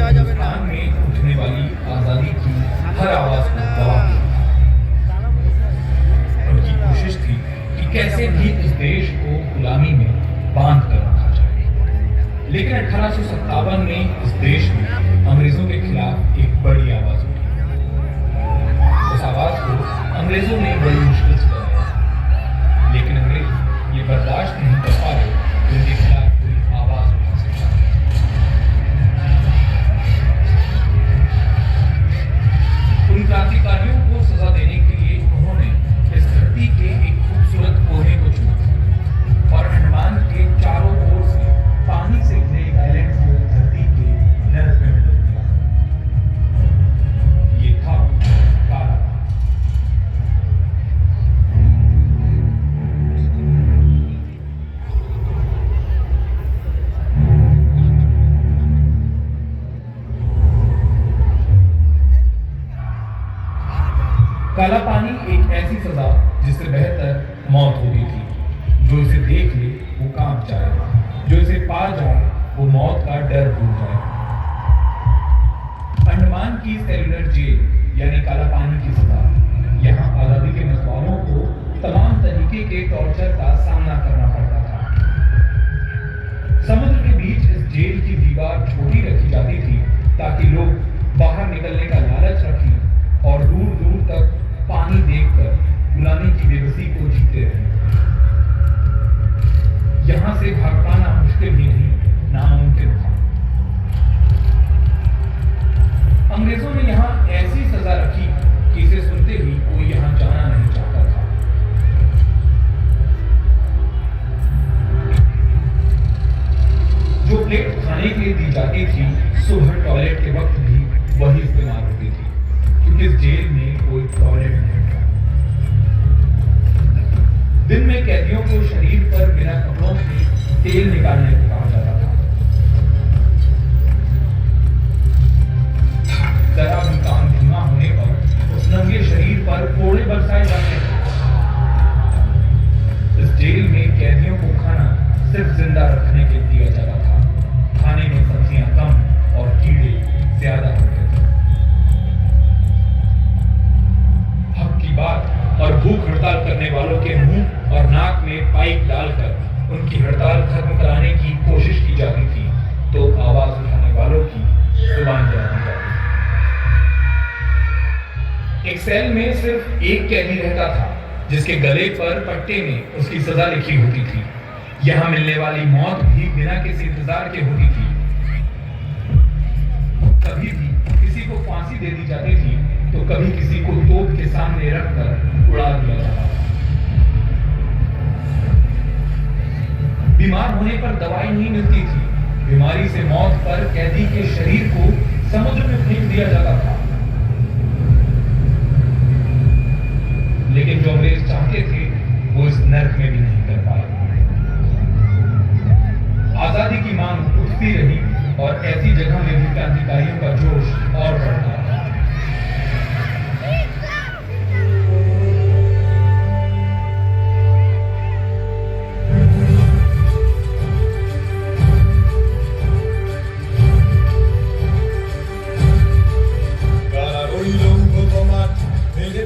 हिंदुस्तान में उठने वाली आजादी की हर आवाज को दबा दिया। उनकी कोशिश थी कि कैसे भी इस देश को गुलामी में बांध कर रखा जाए। लेकिन 1857 में इस देश में अंग्रेजों के खिलाफ एक बड़ी आवाज उठी। उस आवाज को अंग्रेजों ने बड़ी मुश्किल से दबाया, लेकिन अंग्रेज ये बर्दाश्त नहीं कर पा रहे कि उनके खिलाफ कोई आवाज उठा सकता। उन क्रांतिकारियों को सजा देने के लिए उन्होंने इस धरती के एक खूबसूरत कोने को चुना और अंडमान के चारों ओर से पानी से घिरे आइलैंड को धरती के नर्क में बदल दिया। ये था काला। काला पानी एक ऐसी सजा जिससे बेहतर मौत होती थी। जो इसे देख ले वो कांप जाए, जो इसे पा जाए वो मौत का डर भूल जाए। अंडमान की सेलुलर जेल यानी काला पानी की सजा, यहाँ आजादी के मतवालों को तमाम तरीके के टॉर्चर का सामना करना पड़ता था। समुद्र के बीच इस जेल की दीवार छोटी रखी जाती थी ताकि लोग बाहर निकलने का लालच रखें और दूर दूर तक पानी देखकर गुलामी की बेबसी को जीते रहे। यहां से भाग पाना मुश्किल ही नहीं, नामुमकिन था। अंग्रेजों ने यहां ऐसी सजा रखी कि इसे सुनते ही कोई यहां जाना नहीं चाहता था। जो प्लेट खाने के लिए दी जाती थी, सुबह टॉयलेट के वक्त भी वही इस्तेमाल होती थी, क्योंकि इस जेल में कोई टॉयलेट नहीं था। दिन में कैदियों को शरीर पर बिना कपड़ों के तेल निकालने को कहा जाता था। जरा भी काम धीमा होने पर उस नंगे शरीर पर कोड़े बरसाए जाते थे। इस जेल में कैदियों को खाना सिर्फ जिंदा रखने के लिए दिया जाता था। खाने में सब्जियां कम और कीड़े ज्यादा होते थे। हक की बात और भूख हड़ताल करने वालों के मुंह और नाक में पाइप डालकर उनकी हड़ताल खत्म कराने की कोशिश की जाती थी, तो आवाज उठाने वालों की जुबान जलानी जाती थी। एक सेल में सिर्फ एक कैदी रहता था, जिसके गले पर पट्टे में उसकी सजा लिखी होती थी। यहां मिलने वाली मौत भी बिना किसी इंतजार के होती थी। कभी भी किसी को फांसी दे दी जाती थी, तो कभी किसी को तोप के सामने रखकर उड़ा दिया जाता था। बीमार होने पर दवाई नहीं मिलती थी। बीमारी से मौत पर कैदी के शरीर को समुद्र में फेंक दिया जाता था। लेकिन जो अंग्रेज चाहते थे वो इस नर्क में भी नहीं कर पाए। आजादी की मांग उठती रही और ऐसी जगह में भी क्रांतिकारियों का जोश और बढ़ता रहा।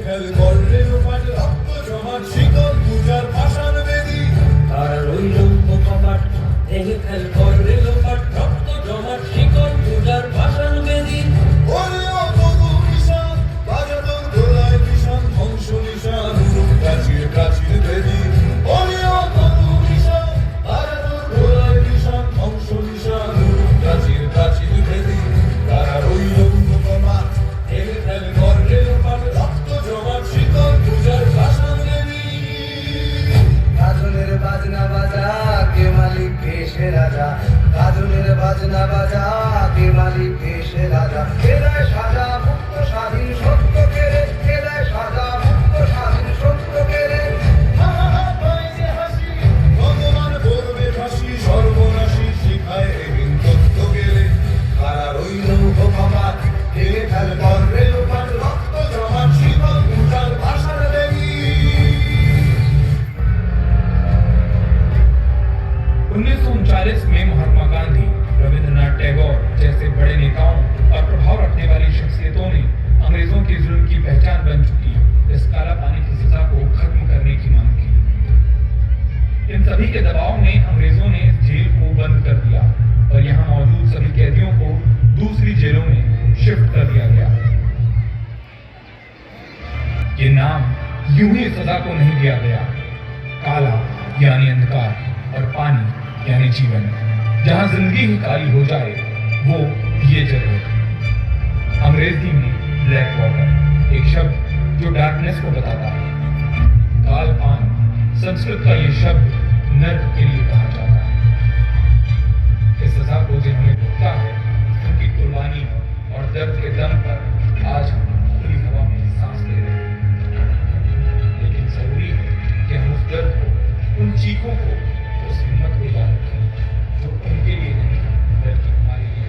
ফেল করে লোপাট রক্ত জমাট শিকল পূজার ভাষণ বেদি ওরে ও नेताओं और प्रभाव रखने वाली शख्सियतों ने अंग्रेजों के जुल्म की पहचान बन चुकी इस काला पानी की सजा को खत्म करने की मांग की। इन सभी के दबाव में अंग्रेजों ने इस जेल को बंद कर दिया और यहाँ मौजूद सभी कैदियों को दूसरी जेलों में शिफ्ट कर दिया गया। ये नाम यूं ही सजा को नहीं दिया गया। काला यानी अंधकार और पानी यानी जीवन। जहां जिंदगी ही काली हो जाए वो ये जगह। अंग्रेजी में ब्लैक वाटर, एक शब्द जो डार्कनेस को बताता है। कालपान संस्कृत का ये शब्द नर्क के लिए कहा जाता है। इस सजा को जिन्होंने भुगता है उनकी कुर्बानी और दर्द के दम पर आज हम खुली हवा में सांस ले रहे हैं। लेकिन जरूरी है कि हम उस दर्द को, उन चीखों को, उस हिम्मत को याद रखें जो उनके लिए नहीं बल्कि हमारे लिए।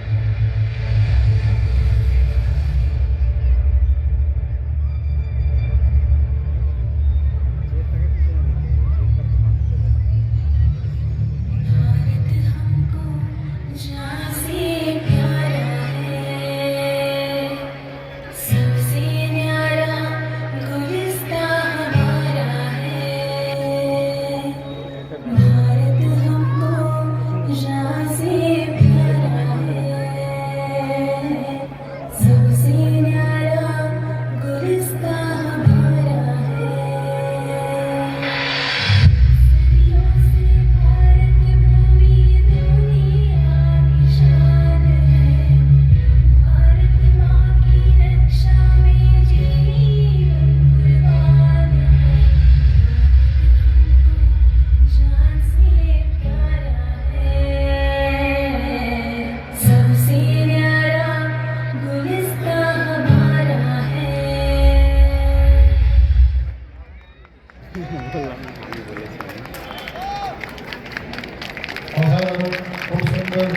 অসাধারণ খুব সুন্দর